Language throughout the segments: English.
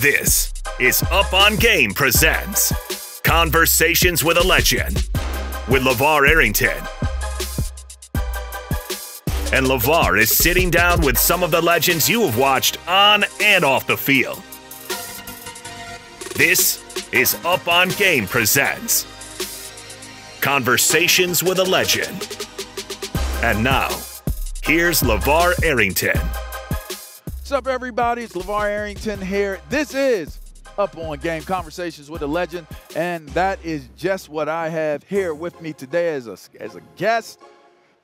This is Up on Game presents Conversations with a Legend with LaVar Arrington. And LaVar is sitting down with some of the legends you have watched on and off the field. This is Up on Game presents Conversations with a Legend. And now, here's LaVar Arrington. What's up, everybody? It's LaVar Arrington here. This is Up on Game, Conversations with a Legend, and that is just what I have here with me today as a guest,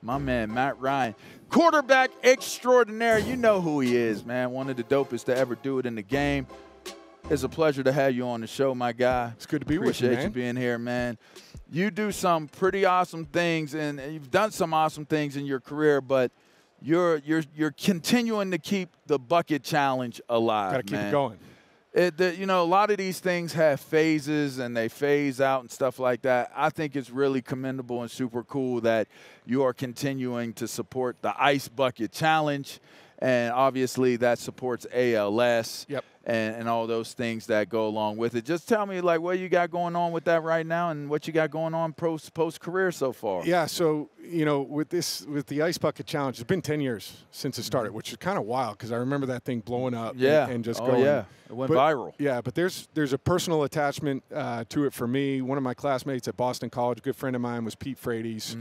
my man Matt Ryan, quarterback extraordinaire. You know who he is, man. One of the dopest to ever do it in the game. It's a pleasure to have you on the show, my guy. It's good to be with you, man. Appreciate you being here, man. You do some pretty awesome things, and you've done some awesome things in your career, but you're continuing to keep the bucket challenge alive. Got to keep man. it going. You know, a lot of these things have phases and they phase out and stuff like that. I think it's really commendable and super cool that you are continuing to support the Ice Bucket Challenge, and obviously that supports ALS. Yep. And all those things that go along with it. Just tell me, like, what you got going on with that right now and what you got going on post-career so far. Yeah, so, you know, with the Ice Bucket Challenge, it's been 10 years since it started, which is kind of wild because I remember that thing blowing up and just going. Yeah, it went viral. Yeah, but there's a personal attachment to it for me. One of my classmates at Boston College, a good friend of mine, was Pete Frates,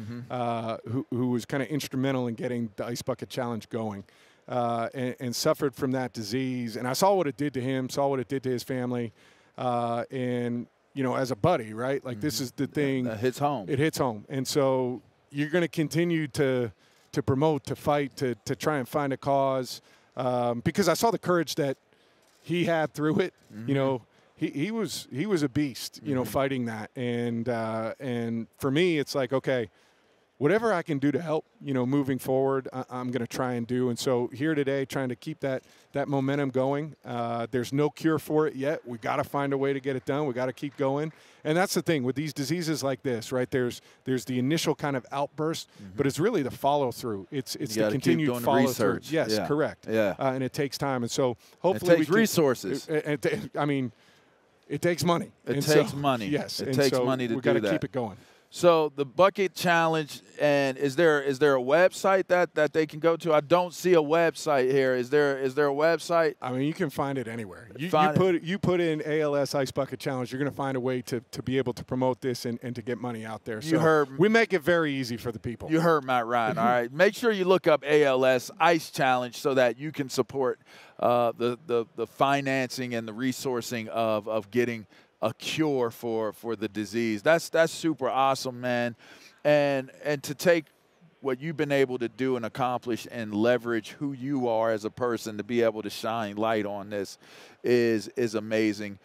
who was kind of instrumental in getting the Ice Bucket Challenge going. And suffered from that disease. And I saw what it did to him, saw what it did to his family. And, you know, as a buddy, right? Like, this is the thing. It hits home. It hits home. And so you're going to continue to promote, to fight, to try and find a cause. Because I saw the courage that he had through it. You know, he was a beast, you know, fighting that. And for me, it's like, okay, whatever I can do to help, you know, moving forward, I'm going to try and do. And so here today, trying to keep that momentum going. There's no cure for it yet. We got to find a way to get it done. We got to keep going. And that's the thing with these diseases like this, right? There's the initial kind of outburst, but it's really the follow through. It's the continued follow through. Yes, correct. Yeah. And it takes time. And so hopefully it takes resources. I mean, it takes money. It takes money. Yes. It takes money to do that. We got to keep it going. So the bucket challenge, and is there a website that they can go to? I don't see a website here. Is there a website? I mean, you can find it anywhere. You put in ALS Ice Bucket Challenge, you're going to find a way to be able to promote this and to get money out there. So we make it very easy for the people. You heard Matt Ryan. All right, make sure you look up ALS Ice Challenge so that you can support the financing and the resourcing of getting a cure for the disease. That's super awesome, man. And to take what you've been able to do and accomplish and leverage who you are as a person to be able to shine light on this is amazing.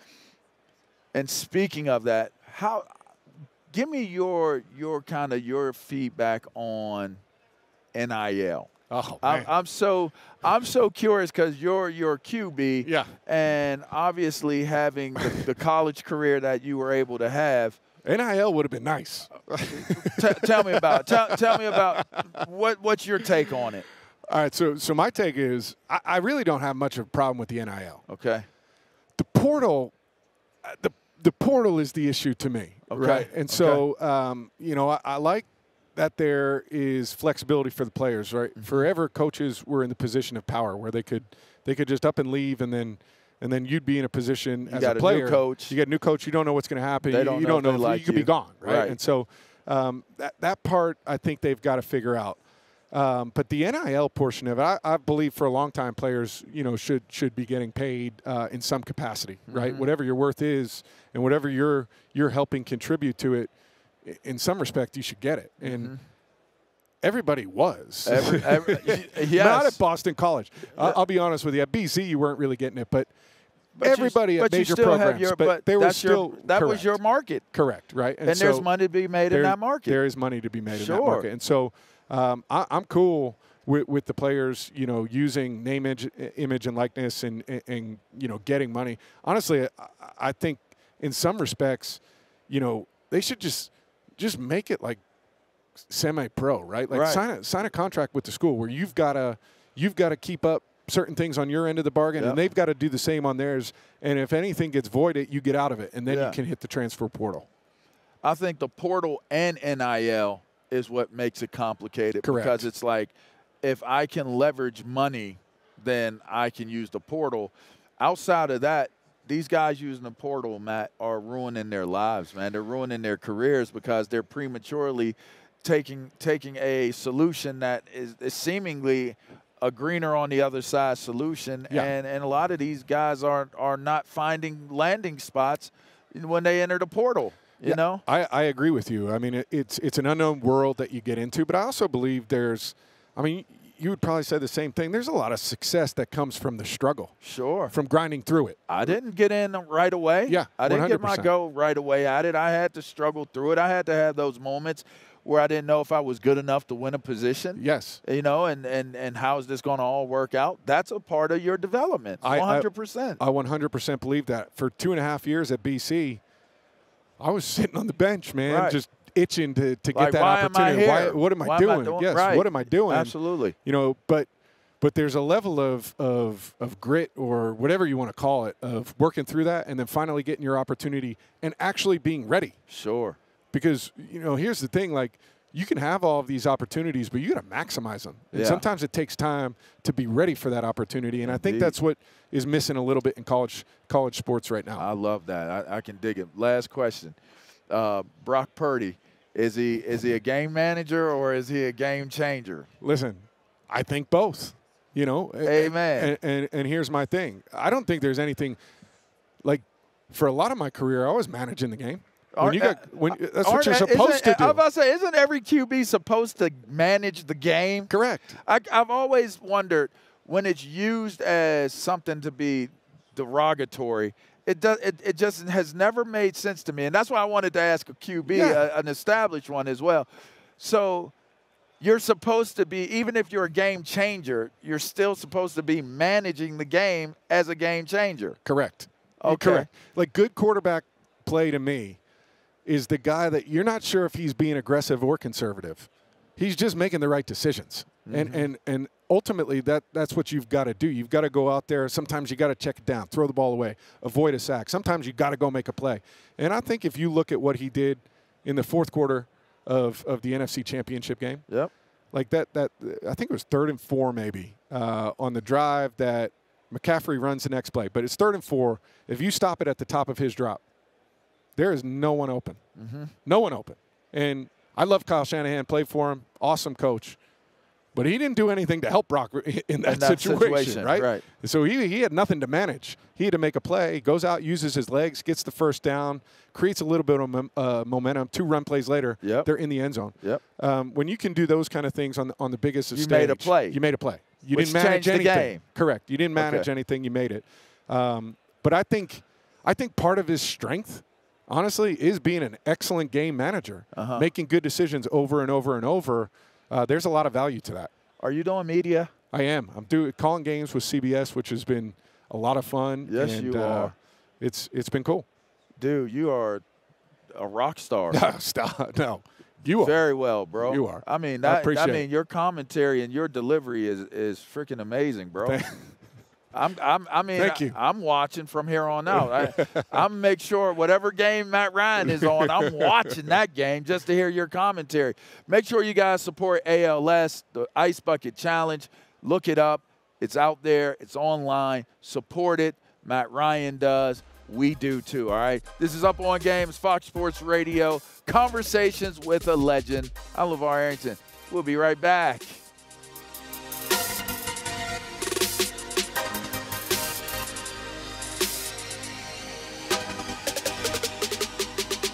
And speaking of that, give me your feedback on NIL. Oh, man. I'm so curious because you're QB, yeah, and obviously having the college career that you were able to have. NIL would have been nice. Tell me about what's your take on it. All right, so my take is I really don't have much of a problem with the NIL. Okay. The portal, the portal is the issue to me. Okay. Right, and so you know, I like that there is flexibility for the players, right? Forever, coaches were in the position of power where they could just up and leave, and then you'd be in a position as a player. You got a new coach. You get a new coach. You don't know what's going to happen. You don't know if you could be gone, right? Right. And so that part I think they've got to figure out. But the NIL portion of it, I believe for a long time players, you know, should be getting paid in some capacity, right? Whatever your worth is and whatever you're helping contribute to it. In some respect, you should get it, and everybody was. Yes. Not at Boston College. I'll be honest with you. At BC, you weren't really getting it, but everybody at major programs. But they were still that was your market. Correct, right? And so there's money to be made in that market. There is money to be made in that market, and so I'm cool with the players, you know, using name, image, and likeness, and you know, getting money. Honestly, I think in some respects, you know, they should just make it like semi-pro, right? Like sign a contract with the school where you've got to keep up certain things on your end of the bargain, and they've got to do the same on theirs. And if anything gets voided, you get out of it, and then you can hit the transfer portal. I think the portal and NIL is what makes it complicated. Correct. Because it's like, if I can leverage money, then I can use the portal. Outside of that, these guys using the portal, Matt, are ruining their lives, man. They're ruining their careers because they're prematurely taking a solution that is seemingly a greener on the other side solution, and a lot of these guys are not finding landing spots when they enter the portal. You know, I agree with you. I mean, it's an unknown world that you get into, but I also believe there's, I mean, you would probably say the same thing. There's a lot of success that comes from the struggle. Sure. From grinding through it. I didn't get in right away. Yeah, 100%. I didn't get my go right away at it. I had to struggle through it. I had to have those moments where I didn't know if I was good enough to win a position. Yes. You know, and how is this going to all work out? That's a part of your development, 100%. I 100% believe that. For 2.5 years at BC, I was sitting on the bench, man, just itching to get that opportunity. What am I doing? Yes, what am I doing? Absolutely. You know, but there's a level of grit, or whatever you want to call it, of working through that and then finally getting your opportunity and actually being ready. Sure. Because, you know, here's the thing, like, you can have all of these opportunities, but you got to maximize them. And sometimes it takes time to be ready for that opportunity. And I think that's what is missing a little bit in college sports right now. I love that. I can dig it. Last question. Brock Purdy, is he a game manager or is he a game changer? Listen, I think both. You know, amen. And here's my thing. I don't think there's anything, like, for a lot of my career, I was managing the game. That's what you're supposed to do. I was about to say, isn't every QB supposed to manage the game? Correct. I've always wondered, when it's used as something to be derogatory, it just has never made sense to me. And that's why I wanted to ask a QB, an established one as well. So you're supposed to be, even if you're a game changer, you're still supposed to be managing the game as a game changer. Correct. Okay. Correct. Like, good quarterback play to me is the guy that you're not sure if he's being aggressive or conservative. He's just making the right decisions. And ultimately, that's what you've got to do. You've got to go out there. Sometimes you got to check it down, throw the ball away, avoid a sack. Sometimes you got to go make a play. And I think if you look at what he did in the fourth quarter of the NFC Championship game, like that I think it was 3rd and 4 maybe on the drive that McCaffrey runs the next play. But it's 3rd and 4. If you stop it at the top of his drop, there is no one open. No one open. And I love Kyle Shanahan, played for him, awesome coach. But he didn't do anything to help Brock in that situation, right? So he had nothing to manage. He had to make a play. He goes out, uses his legs, gets the first down, creates a little bit of momentum. 2 run plays later, they're in the end zone. When you can do those kind of things on the biggest stage. You made a play. You made a play. You didn't manage anything. The game. Correct. You didn't manage anything. You made it. But I think part of his strength, honestly, is being an excellent game manager, making good decisions over and over and over. There's a lot of value to that. Are you doing media? I am. I'm calling games with CBS, which has been a lot of fun. Yes, you are. It's been cool. Dude, you are a rock star. Stop. No, you are. Very well, bro. You are. I mean, I appreciate your commentary and your delivery is freaking amazing, bro. Thank you. I'm watching from here on out. I'm make sure whatever game Matt Ryan is on, I'm watching that game just to hear your commentary. Make sure you guys support ALS, the Ice Bucket Challenge. Look it up. It's out there. It's online. Support it. Matt Ryan does. We do too, all right? This is Up On Games, Fox Sports Radio, Conversations with a Legend. I'm LaVar Arrington. We'll be right back.